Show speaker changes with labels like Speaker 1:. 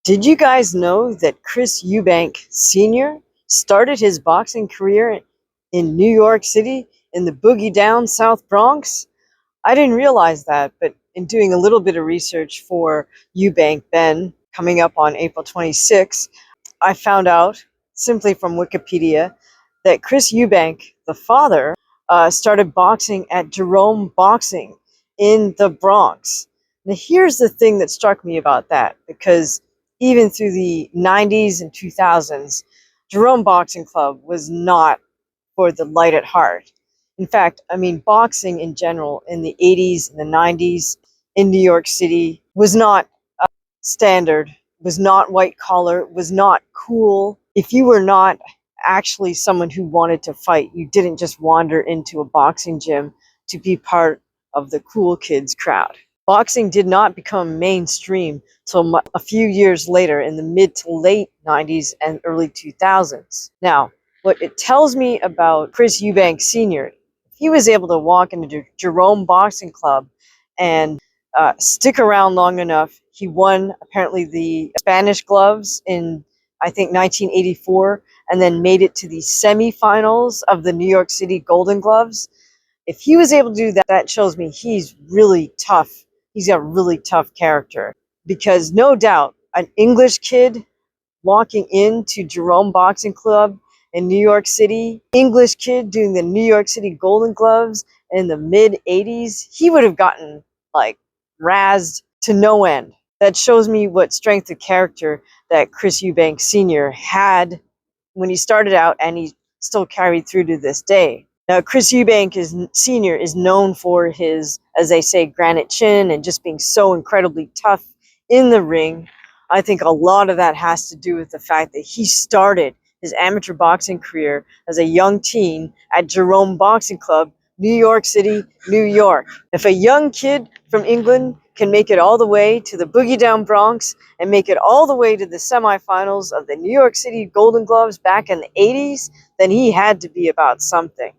Speaker 1: Did you guys know that Chris Eubank Sr. started his boxing career in New York City in the boogie down South Bronx? I didn't realize that, but in doing a little bit of research for Eubank Ben coming up on April 26, I found out simply from Wikipedia that Chris Eubank, the father, started boxing at Jerome Boxing in the Bronx. Now, here's the thing that struck me about that, because even through the 90s and 2000s, Jerome Boxing Club was not for the light at heart. In fact, I mean, boxing in general in the 80s and the 90s in New York City was not standard, was not white collar, was not cool. If you were not actually someone who wanted to fight, you didn't just wander into a boxing gym to be part of the cool kids crowd. Boxing did not become mainstream until a few years later in the mid to late 90s and early 2000s. Now, what it tells me about Chris Eubank Sr., if he was able to walk into Jerome Boxing Club and stick around long enough, he won apparently the Spanish gloves in, I think, 1984, and then made it to the semifinals of the New York City Golden Gloves. If he was able to do that, that shows me he's really tough. He's got a really tough character, because no doubt an English kid walking into Jerome Boxing Club in New York City, English kid doing the New York City Golden Gloves in the mid 80s, he would have gotten like razzed to no end. That shows me what strength of character that Chris Eubank Sr. had when he started out, and he still carried through to this day. Now, Chris Eubank Sr. is known for his, as they say, granite chin and just being so incredibly tough in the ring. I think a lot of that has to do with the fact that he started his amateur boxing career as a young teen at Jerome Boxing Club, New York City, New York. If a young kid from England can make it all the way to the boogie down Bronx and make it all the way to the semifinals of the New York City Golden Gloves back in the 80s, then he had to be about something.